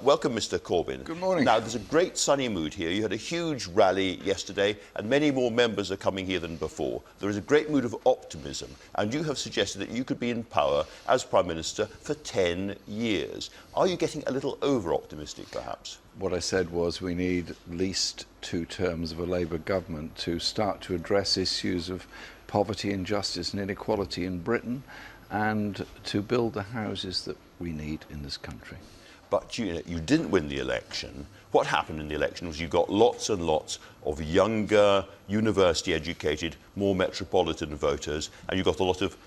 Welcome, Mr. Corbyn. Good morning. Now, there's a great sunny mood here. You had a huge rally yesterday, and many more members are coming here than before. There is a great mood of optimism, and you have suggested that you could be in power as Prime Minister for 10 years. Are you getting a little over-optimistic, perhaps? What I said was we need at least 2 terms of a Labour government to start to address issues of poverty, injustice and inequality in Britain, and to build the houses that we need in this country. But you didn't win the election. What happened in the election was you got lots and lots of younger, university-educated, more metropolitan voters, and you got a lot of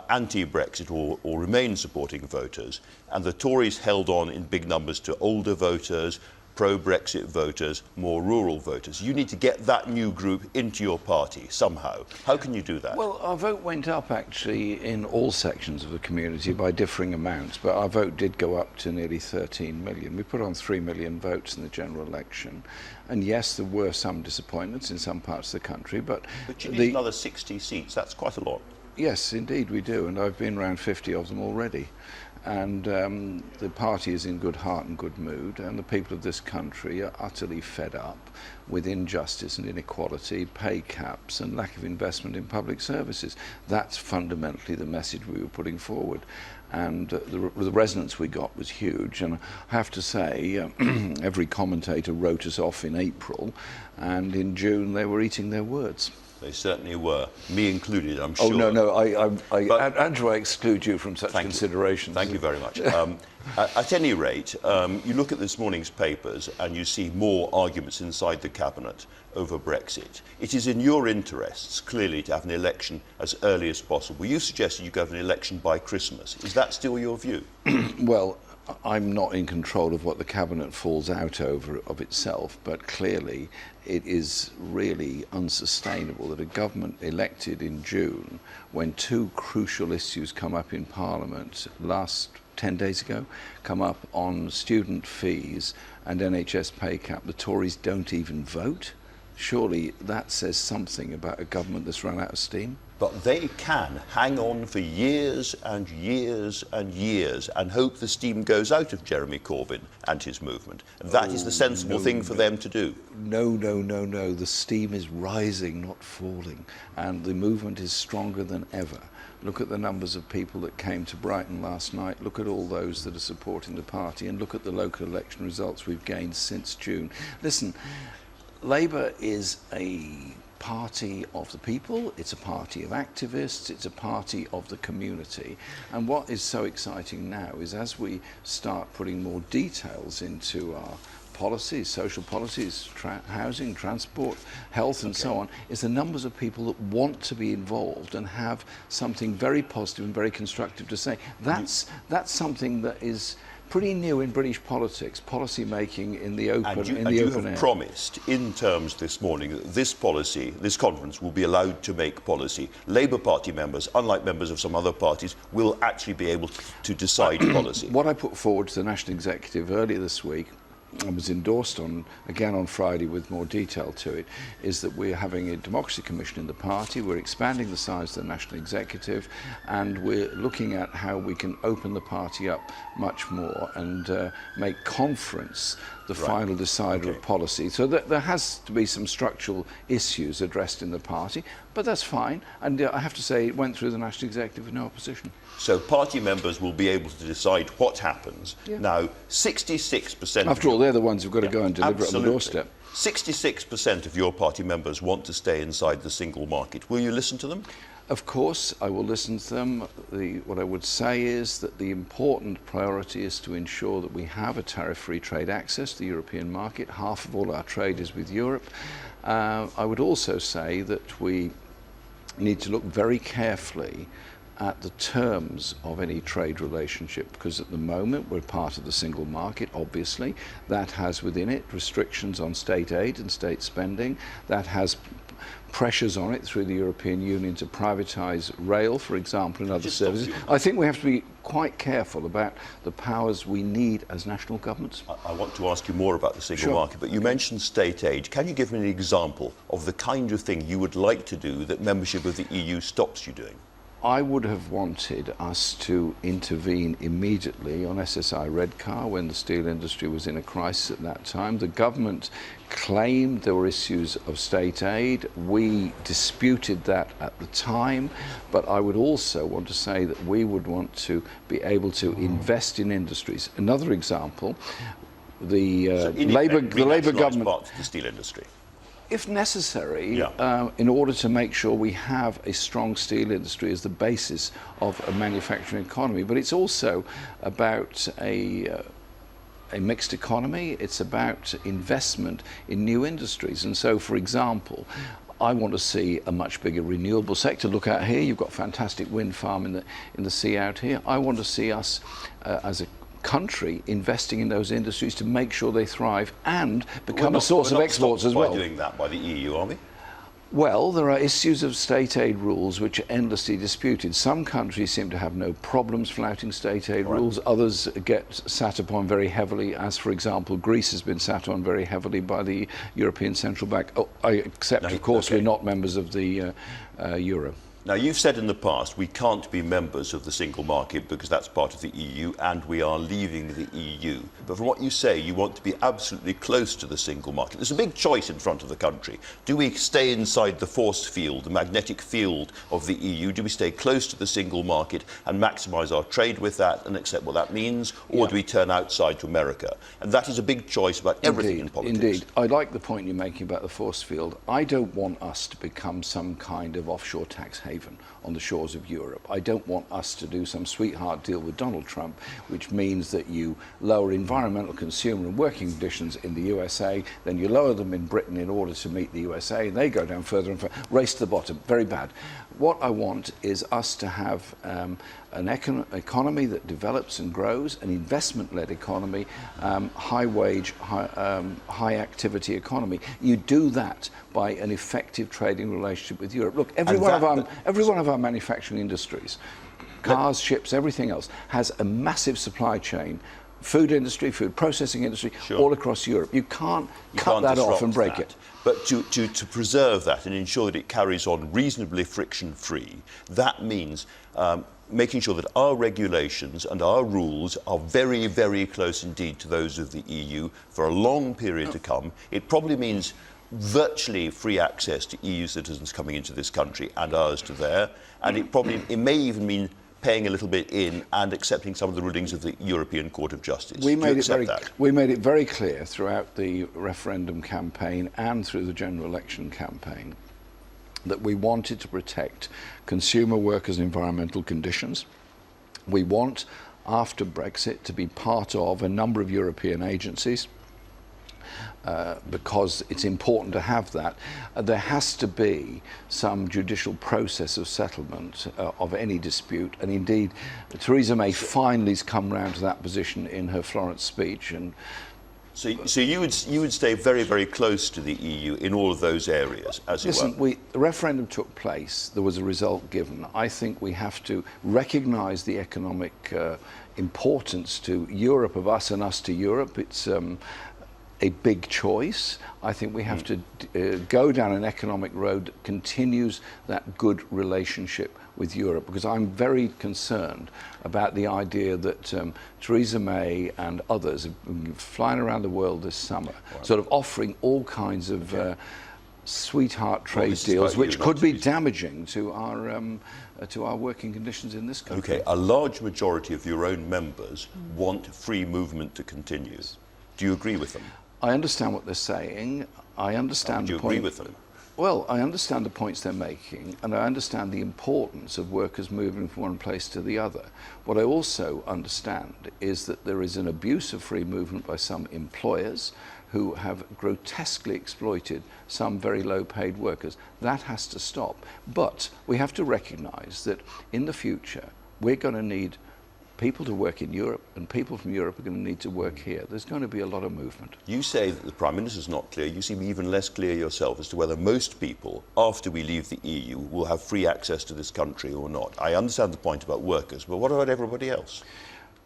anti-Brexit or Remain-supporting voters. And the Tories held on in big numbers to older voters, pro-Brexit voters, more rural voters. You need to get that new group into your party somehow. How can you do that? Well, our vote went up actually in all sections of the community by differing amounts, but our vote did go up to nearly 13 million. We put on 3 million votes in the general election. And yes, there were some disappointments in some parts of the country, but you need another 60 seats. That's quite a lot. Yes, indeed we do, and I've been around 50 of them already. And the party is in good heart and good mood, and the people of this country are utterly fed up with injustice and inequality, pay caps and lack of investment in public services. That's fundamentally the message we were putting forward. And the resonance we got was huge, and I have to say every commentator wrote us off in April, and in June they were eating their words. They certainly were, me included, I'm sure. Oh, no, Andrew, I exclude you from such considerations. Thank you very much. At any rate, you look at this morning's papers and you see more arguments inside the Cabinet over Brexit. It is in your interests, clearly, to have an election as early as possible. You suggested you could have an election by Christmas. Is that still your view? Well, I'm not in control of what the Cabinet falls out over of itself, but clearly it is really unsustainable that a government elected in June, when 2 crucial issues come up in Parliament last 10 days ago, come up on student fees and NHS pay cap, the Tories don't even vote. Surely that says something about a government that's run out of steam. But they can hang on for years and years and years and hope the steam goes out of Jeremy Corbyn and his movement. That is the sensible thing for them to do. No. The steam is rising, not falling. And the movement is stronger than ever. Look at the numbers of people that came to Brighton last night. Look at all those that are supporting the party. And look at the local election results we've gained since June. Listen, Labour is a party of the people, it's a party of activists, it's a party of the community. And what is so exciting now is as we start putting more details into our policies, social policies, housing, transport, health and so on, is the numbers of people that want to be involved and have something very positive and very constructive to say. That's something that is pretty new in British politics, policy making in the open air. And you have promised in terms this morning that this policy, this conference, will be allowed to make policy. Labour Party members, unlike members of some other parties, will actually be able to decide policy. What I put forward to the National Executive earlier this week, and was endorsed again on Friday with more detail to it, is that we're having a democracy commission in the party, we're expanding the size of the National Executive, and we're looking at how we can open the party up much more and make conference the final decider of policy. So there has to be some structural issues addressed in the party, but that's fine. And I have to say, it went through the National Executive with no opposition. So party members will be able to decide what happens. Yeah. Now, 66%... After all, they're the ones who've got to go and deliver it on the doorstep. 66% of your party members want to stay inside the single market. Will you listen to them? Of course, I will listen to them. What I would say is that the important priority is to ensure that we have a tariff-free trade access to the European market. Half of all our trade is with Europe. I would also say that we need to look very carefully at the terms of any trade relationship, because at the moment we're part of the single market, obviously. That has within it restrictions on state aid and state spending. That has pressures on it through the European Union to privatise rail, for example, and other services. I think we have to be quite careful about the powers we need as national governments. I want to ask you more about the single market, but you mentioned state aid. Can you give me an example of the kind of thing you would like to do that membership of the EU stops you doing? I would have wanted us to intervene immediately on SSI Redcar when the steel industry was in a crisis at that time. The government claimed there were issues of state aid. We disputed that at the time, but I would also want to say that we would want to be able to invest in industries. Another example, the Labour government, parts of the steel industry. if necessary, Yeah. in order to make sure we have a strong steel industry as the basis of a manufacturing economy. But it's also about a mixed economy. It's about investment in new industries. And so, for example, I want to see a much bigger renewable sector. Look out here, you've got a fantastic wind farm in the sea out here. I want to see us as a country investing in those industries to make sure they thrive and become a source of exports as well. We're not doing that by the EU, are we? Well, there are issues of state aid rules which are endlessly disputed. Some countries seem to have no problems flouting state aid rules. Others get sat upon very heavily, as, for example, Greece has been sat on very heavily by the European Central Bank. Except, of course, we're not members of the euro. Now, you've said in the past we can't be members of the single market because that's part of the EU and we are leaving the EU. But from what you say, you want to be absolutely close to the single market. There's a big choice in front of the country. Do we stay inside the force field, the magnetic field of the EU? Do we stay close to the single market and maximise our trade with that and accept what that means? Or do we turn outside to America? And that is a big choice about everything in politics. Indeed. I like the point you're making about the force field. I don't want us to become some kind of offshore tax haven on the shores of Europe. I don't want us to do some sweetheart deal with Donald Trump, which means that you lower environmental, consumer and working conditions in the USA, then you lower them in Britain in order to meet the USA, and they go down further and further, race to the bottom. Very bad. What I want is us to have an economy that develops and grows, an investment-led economy, high-wage, high-activity economy. You do that by an effective trading relationship with Europe. Look, every one of our manufacturing industries, cars, ships, everything else, has a massive supply chain. Food industry, food processing industry, all across Europe. You can't cut that off and break it. But to preserve that and ensure that it carries on reasonably friction-free, that means making sure that our regulations and our rules are very, very close indeed to those of the EU for a long period to come. It probably means virtually free access to EU citizens coming into this country and ours to there. And it may even mean paying a little bit in and accepting some of the rulings of the European Court of Justice. We made it very clear throughout the referendum campaign and through the general election campaign that we wanted to protect consumer, workers' and environmental conditions. We want, after Brexit, to be part of a number of European agencies. Because it's important to have that. There has to be some judicial process of settlement of any dispute, and indeed Theresa May finally has come round to that position in her Florence speech. And so you would stay very, very close to the EU in all of those areas, as it were. Listen, the referendum took place, there was a result given. I think we have to recognise the economic importance to Europe of us and us to Europe. It's a big choice. I think we have to go down an economic road that continues that good relationship with Europe, because I'm very concerned about the idea that Theresa May and others have been flying around the world this summer, sort of offering all kinds of sweetheart trade deals, which could be damaging to our working conditions in this country. Okay, a large majority of your own members want free movement to continue. Do you agree with them? I understand what they're saying. I understand the point. Do you agree with them? Well, I understand the points they're making, and I understand the importance of workers moving from one place to the other. What I also understand is that there is an abuse of free movement by some employers who have grotesquely exploited some very low-paid workers. That has to stop. But we have to recognise that in the future, we're going to need people to work in Europe, and people from Europe are going to need to work here. There's going to be a lot of movement. You say that the Prime Minister's not clear. You seem even less clear yourself as to whether most people, after we leave the EU, will have free access to this country or not. I understand the point about workers, but what about everybody else?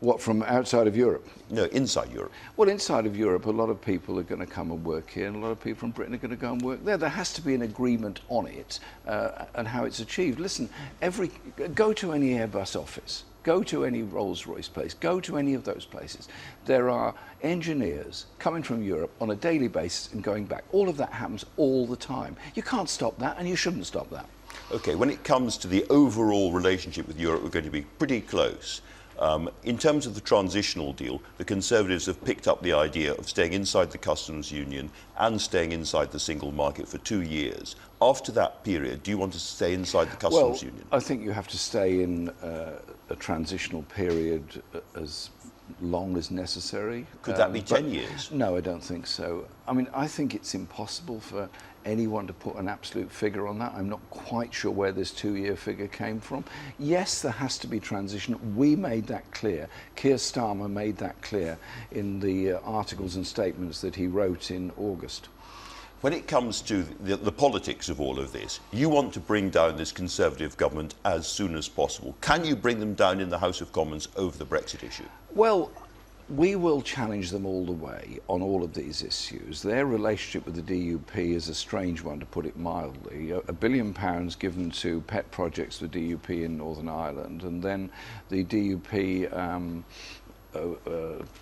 What, from outside of Europe? No, inside Europe. Well, inside of Europe, a lot of people are going to come and work here, and a lot of people from Britain are going to go and work there. There has to be an agreement on it and how it's achieved. Listen, go to any Airbus office, go to any Rolls-Royce place, go to any of those places. There are engineers coming from Europe on a daily basis and going back. All of that happens all the time. You can't stop that, and you shouldn't stop that. Okay, when it comes to the overall relationship with Europe, we're going to be pretty close. In terms of the transitional deal, the Conservatives have picked up the idea of staying inside the customs union and staying inside the single market for 2 years. After that period, do you want to stay inside the customs union? I think you have to stay in a transitional period as long as necessary. Could that be 10 years? No, I don't think so. I mean, I think it's impossible for anyone to put an absolute figure on that. I'm not quite sure where this 2-year figure came from. Yes, there has to be transition. We made that clear. Keir Starmer made that clear in the articles and statements that he wrote in August. When it comes to the politics of all of this, you want to bring down this Conservative government as soon as possible. Can you bring them down in the House of Commons over the Brexit issue? Well, we will challenge them all the way on all of these issues. Their relationship with the DUP is a strange one, to put it mildly. £1 billion given to pet projects for DUP in Northern Ireland, and then the DUP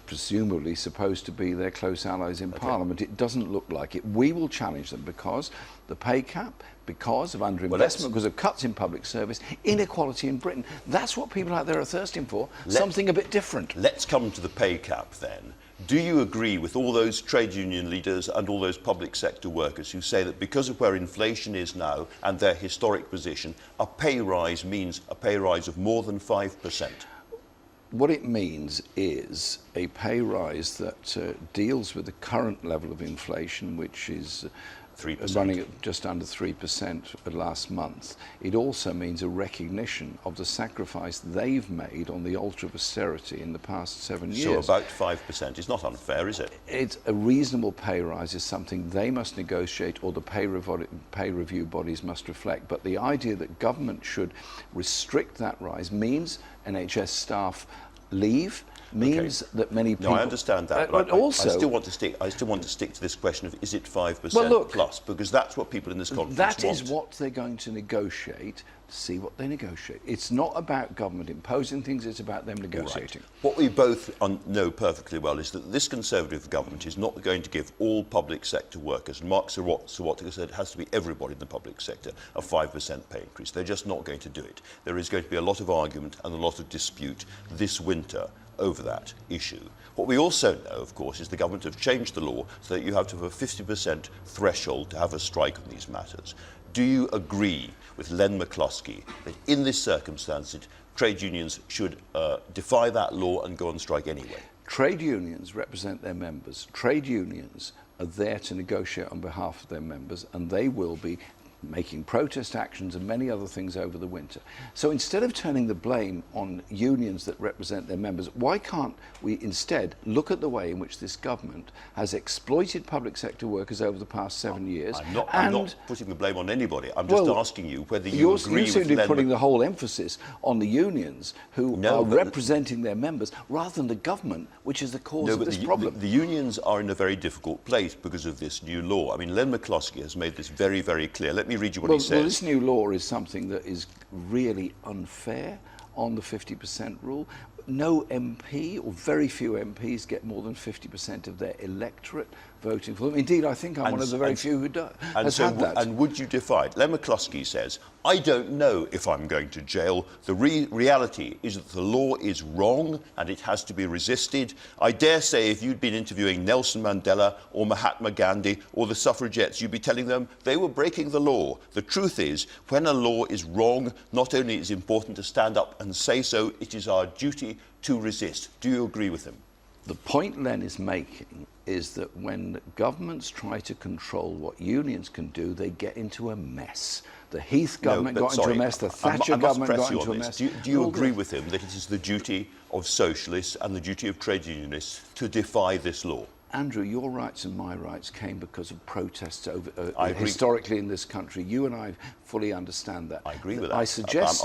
presumably supposed to be their close allies in Parliament. It doesn't look like it. We will challenge them because the pay cap, because of underinvestment, because of cuts in public service, inequality in Britain. That's what people out there are thirsting for, something a bit different. Let's come to the pay cap then. Do you agree with all those trade union leaders and all those public sector workers who say that because of where inflation is now and their historic position, a pay rise means a pay rise of more than 5%? What it means is a pay rise that deals with the current level of inflation, which is 3%. Running at just under 3% last month. It also means a recognition of the sacrifice they've made on the altar of austerity in the past 7 years. So about 5%. It's not unfair, is it? It's a reasonable pay rise is something they must negotiate, or the pay review bodies must reflect. But the idea that government should restrict that rise means NHS staff leave, means that many people... No, I understand that, but also... I still want to stick to this question of, is it 5% plus? Because that's what people in this conference want. That is what they're going to negotiate. See what they negotiate. It's not about government imposing things, it's about them negotiating. Right. What we both know perfectly well is that this Conservative government is not going to give all public sector workers, and Mark Sawatka said it has to be everybody in the public sector, a 5% pay increase. They're just not going to do it. There is going to be a lot of argument and a lot of dispute this winter over that issue. What we also know, of course, is the government have changed the law so that you have to have a 50% threshold to have a strike on these matters. Do you agree with Len McCluskey that in this circumstance trade unions should defy that law and go on strike anyway? Trade unions represent their members. Trade unions are there to negotiate on behalf of their members, and they will be making protest actions and many other things over the winter. So instead of turning the blame on unions that represent their members, why can't we instead look at the way in which this government has exploited public sector workers over the past 7 years? I'm not putting the blame on anybody. I'm just asking you whether you agree with You seem to be putting the whole emphasis on the unions who are representing their members rather than the government, which is the cause of this problem. The unions are in a very difficult place because of this new law. I mean, Len McCluskey has made this very, very clear. Let me read you what he says. Well, this new law is something that is really unfair on the 50% rule. No MP, or very few MPs, get more than 50% of their electorate voting for them. Indeed, I think I'm one of the very few who has had that. And would you defy it? Len McCluskey says, I don't know if I'm going to jail. The reality is that the law is wrong and it has to be resisted. I dare say if you'd been interviewing Nelson Mandela or Mahatma Gandhi or the suffragettes, you'd be telling them they were breaking the law. The truth is, when a law is wrong, not only is it important to stand up and say so, it is our duty to resist. Do you agree with him? The point Len is making is that when governments try to control what unions can do, they get into a mess. The Heath government got into a mess, the Thatcher government got into a mess. Do you agree with him that it is the duty of socialists and the duty of trade unionists to defy this law? Andrew, your rights and my rights came because of protests over, I agree. historically in this country. You and I fully understand that. I agree with that. I suggest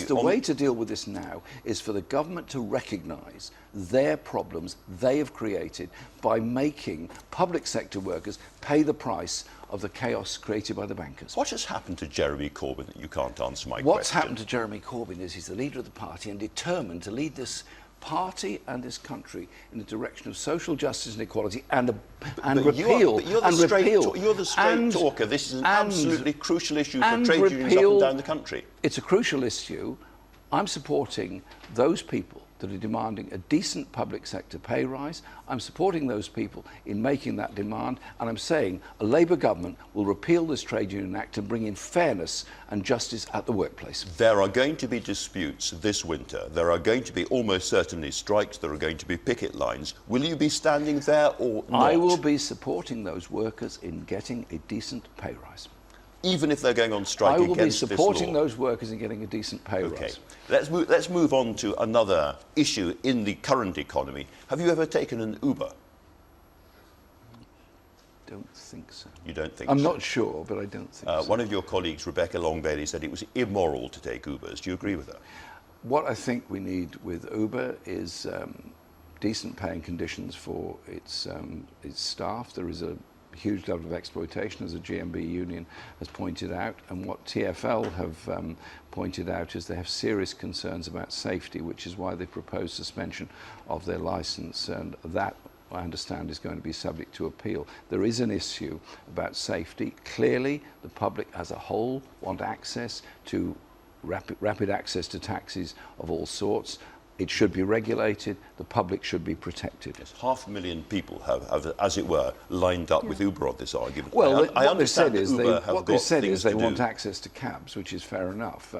the way to deal with this now is for the government to recognise their problems they have created by making public sector workers pay the price of the chaos created by the bankers. What has happened to Jeremy Corbyn that you can't answer my question? What's happened to Jeremy Corbyn is he's the leader of the party and determined to lead this party and this country in the direction of social justice and equality and repeal. You're the straight talker. This is an absolutely crucial issue for trade unions up and down the country. It's a crucial issue. I'm supporting those people that are demanding a decent public sector pay rise. I'm supporting those people in making that demand, and I'm saying a Labour government will repeal this Trade Union Act and bring in fairness and justice at the workplace. There are going to be disputes this winter. There are going to be almost certainly strikes. There are going to be picket lines. Will you be standing there or not? I will be supporting those workers in getting a decent pay rise. Even if they're going on strike against this law? I will be supporting those workers in getting a decent pay rise. Let's move on to another issue in the current economy. Have you ever taken an Uber? Don't think so. You don't think I'm so? not sure, but I don't think so. One of your colleagues, Rebecca Long-Bailey, said it was immoral to take Ubers. Do you agree with that? What I think we need with Uber is decent paying conditions for its staff. There is a huge level of exploitation, as the GMB union has pointed out, and what TfL have pointed out is they have serious concerns about safety, which is why they proposed suspension of their licence, and that, I understand, is going to be subject to appeal. There is an issue about safety. Clearly, the public as a whole want access to rapid access to taxis of all sorts. It should be regulated. The public should be protected. Yes, 500,000 people have, as it were, lined up with Uber on this argument. Well, I what they said is they want access to cabs, which is fair enough.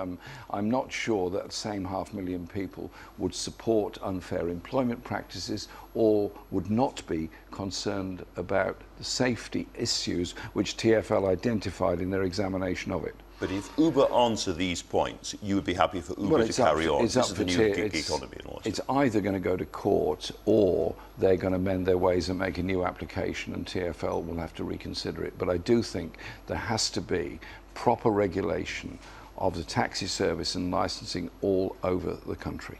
I'm not sure that the same 500,000 people would support unfair employment practices or would not be concerned about the safety issues which TfL identified in their examination of it. But if Uber answer these points, you would be happy for Uber to carry on. It's this up is the new gig economy. It's either going to go to court or they're going to mend their ways and make a new application, and TfL will have to reconsider it. But I do think there has to be proper regulation of the taxi service and licensing all over the country.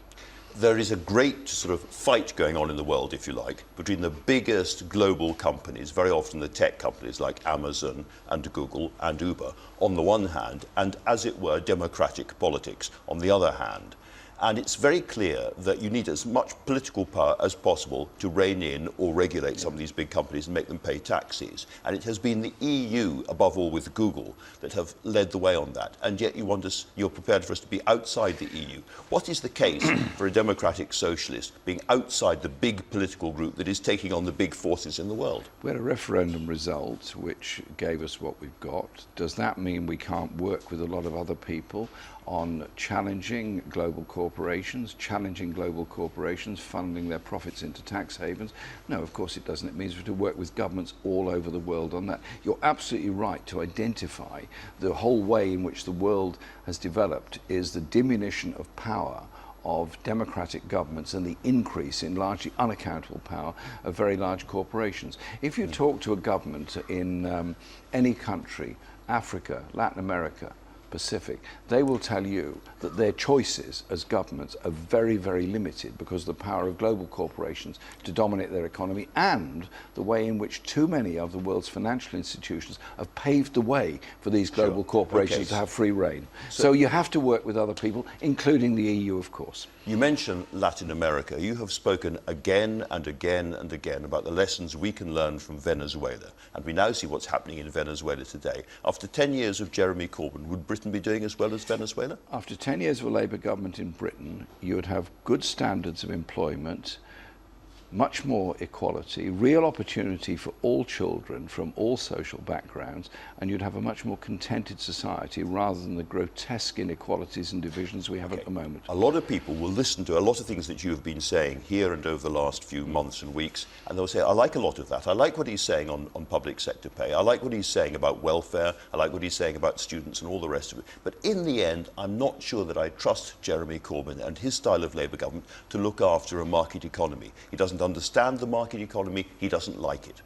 There is a great sort of fight going on in the world, if you like, between the biggest global companies, very often the tech companies like Amazon and Google and Uber, on the one hand, and, as it were, democratic politics on the other hand. And it's very clear that you need as much political power as possible to rein in or regulate some of these big companies and make them pay taxes. And it has been the EU, above all with Google, that have led the way on that. And yet you're prepared for us to be outside the EU. What is the case for a democratic socialist being outside the big political group that is taking on the big forces in the world? We had a referendum result which gave us what we've got. Does that mean we can't work with a lot of other people on challenging global corporations, funding their profits into tax havens? No, of course it doesn't. It means we have to work with governments all over the world on that. You're absolutely right to identify the whole way in which the world has developed is the diminution of power of democratic governments and the increase in largely unaccountable power of very large corporations. If you talk to a government in any country, Africa, Latin America, Pacific, they will tell you that their choices as governments are very, very limited because of the power of global corporations to dominate their economy and the way in which too many of the world's financial institutions have paved the way for these global corporations to have free rein. So you have to work with other people, including the EU, of course. You mentioned Latin America. You have spoken again and again and again about the lessons we can learn from Venezuela. And we now see what's happening in Venezuela today. After 10 years of Jeremy Corbyn, would Britain be doing as well as Venezuela? After 10 years of a Labour government in Britain, you would have good standards of employment, much more equality, real opportunity for all children from all social backgrounds, and you'd have a much more contented society rather than the grotesque inequalities and divisions we have at the moment. A lot of people will listen to a lot of things that you have been saying here and over the last few months and weeks, and they'll say, I like a lot of that. I like what he's saying on public sector pay. I like what he's saying about welfare. I like what he's saying about students and all the rest of it. But in the end, I'm not sure that I trust Jeremy Corbyn and his style of Labour government to look after a market economy. He doesn't understand the market economy, he doesn't like it.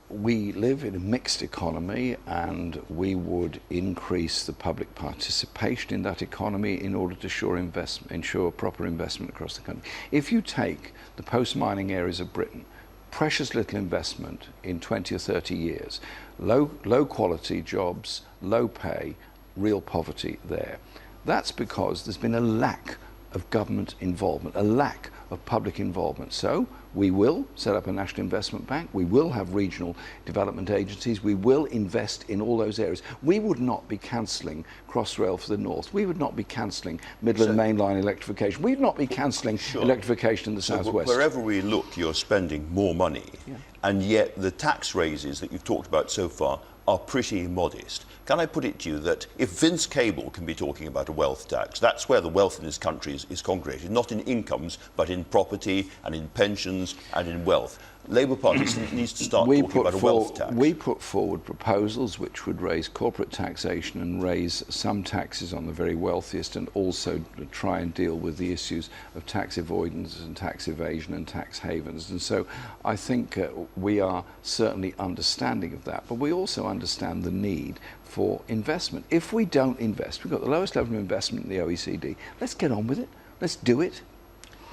We live in a mixed economy, and we would increase the public participation in that economy in order to ensure proper investment across the country. If you take the post-mining areas of Britain, precious little investment in 20 or 30 years, low quality jobs, low pay, real poverty there. That's because there's been a lack of government involvement, a lack of public involvement. So we will set up a national investment bank, we will have regional development agencies, we will invest in all those areas. We would not be cancelling Crossrail for the north, we would not be cancelling Midland Main Line electrification, we would not be cancelling electrification in the southwest. Wherever we look, you're spending more money, and yet the tax raises that you've talked about so far are pretty modest. Can I put it to you that if Vince Cable can be talking about a wealth tax, that's where the wealth in this country is congregated, not in incomes, but in property and in pensions and in wealth. Labour Party needs to start talking about a wealth tax. We put forward proposals which would raise corporate taxation and raise some taxes on the very wealthiest, and also try and deal with the issues of tax avoidance and tax evasion and tax havens. And so I think we are certainly understanding of that, but we also understand the need for investment. If we don't invest, we've got the lowest level of investment in the OECD, let's get on with it, let's do it.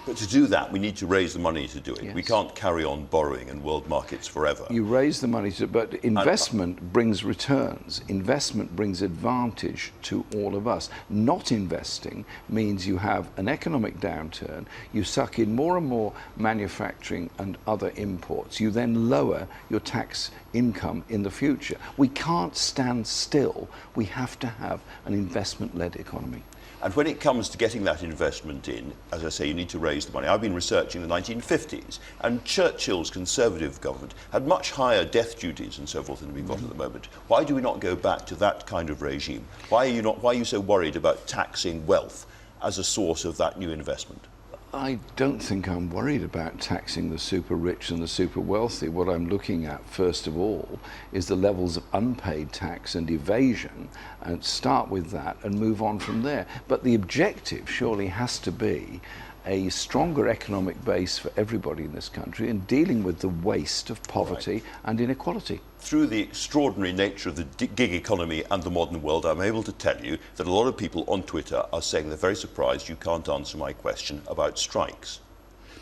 But to do that, we need to raise the money to do it. Yes. We can't carry on borrowing in world markets forever. You raise the money, but investment brings returns. Investment brings advantage to all of us. Not investing means you have an economic downturn, you suck in more and more manufacturing and other imports. You then lower your tax income in the future. We can't stand still. We have to have an investment-led economy. And when it comes to getting that investment in, as I say, you need to raise the money. I've been researching the 1950s, and Churchill's Conservative government had much higher death duties and so forth than we've got at the moment. Why do we not go back to that kind of regime? Why are you so worried about taxing wealth as a source of that new investment? I don't think I'm worried about taxing the super rich and the super wealthy. What I'm looking at, first of all, is the levels of unpaid tax and evasion, and start with that and move on from there. But the objective surely has to be a stronger economic base for everybody in this country, and dealing with the waste of poverty and inequality. Through the extraordinary nature of the gig economy and the modern world, I'm able to tell you that a lot of people on Twitter are saying they're very surprised you can't answer my question about strikes.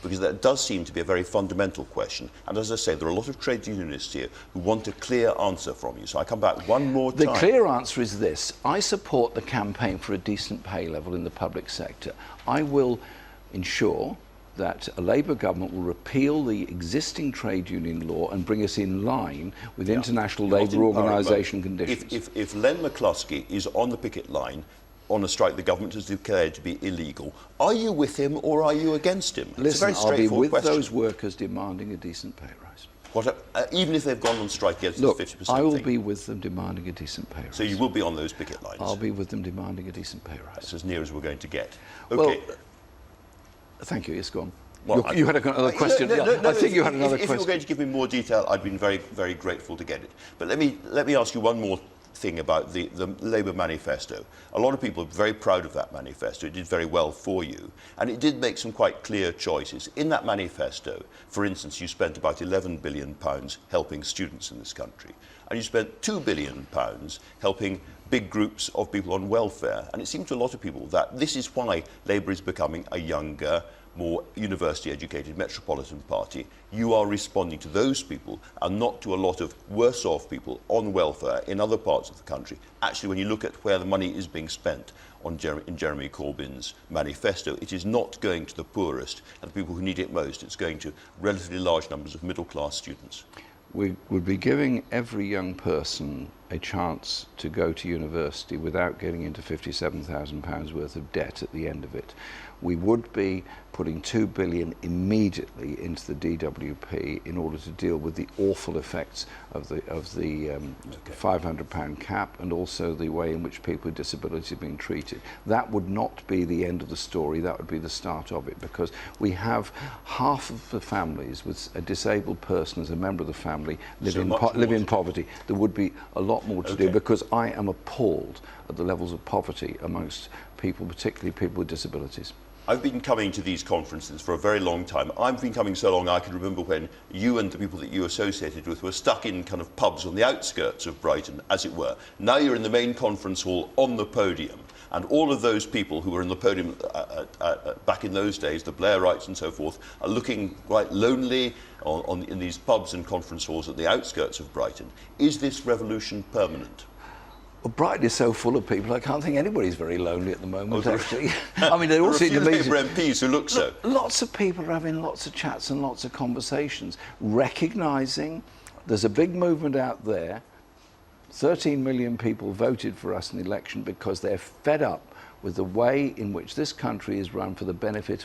Because that does seem to be a very fundamental question. And as I say, there are a lot of trade unionists here who want a clear answer from you. So I come back one more time. The clear answer is this. I support the campaign for a decent pay level in the public sector. I will ensure that a Labour government will repeal the existing trade union law and bring us in line with international labour organisation conditions. If Len McCluskey is on the picket line on a strike the government has declared to be illegal, are you with him or are you against him? Listen, it's a very I'll be with question. those workers demanding a decent pay rise. Even if they've gone on strike against the 50% I will thing? be with them demanding a decent pay rise. So you will be on those picket lines? I'll be with them demanding a decent pay rise. That's as near as we're going to get. Okay. Well, thank you, it's gone. Well, you had another question. No, I think you had another question. If you were going to give me more detail, I'd been very, very grateful to get it. But let me ask you one more thing about the Labour manifesto. A lot of people are very proud of that manifesto. It did very well for you. And it did make some quite clear choices. In that manifesto, for instance, you spent about £11 billion helping students in this country. And you spent £2 billion helping big groups of people on welfare. And it seemed to a lot of people that this is why Labour is becoming a younger, more university-educated metropolitan party. You are responding to those people and not to a lot of worse-off people on welfare in other parts of the country. Actually, when you look at where the money is being spent in Jeremy Corbyn's manifesto, it is not going to the poorest and the people who need it most. It's going to relatively large numbers of middle-class students. We would be giving every young person a chance to go to university without getting into £57,000 worth of debt at the end of it. We would be putting £2 billion immediately into the DWP in order to deal with the awful effects of the £500 cap and also the way in which people with disabilities are being treated. That would not be the end of the story, that would be the start of it, because we have half of the families with a disabled person as a member of the family live in poverty. There would be a lot more to do, because I am appalled at the levels of poverty amongst people, particularly people with disabilities. I've been coming to these conferences for a very long time. I've been coming so long I can remember when you and the people that you associated with were stuck in kind of pubs on the outskirts of Brighton, as it were. Now you're in the main conference hall on the podium. And all of those people who were in the podium back in those days, the Blairites and so forth, are looking quite lonely in these pubs and conference halls at the outskirts of Brighton. Is this revolution permanent? Well, Brighton is so full of people, I can't think anybody's very lonely at the moment, Oh, actually. I mean, they all there are a seem few to be... Labour MPs who look so. Lots of people are having lots of chats and lots of conversations, recognising there's a big movement out there. 13 million people voted for us in the election because they're fed up with the way in which this country is run for the benefit of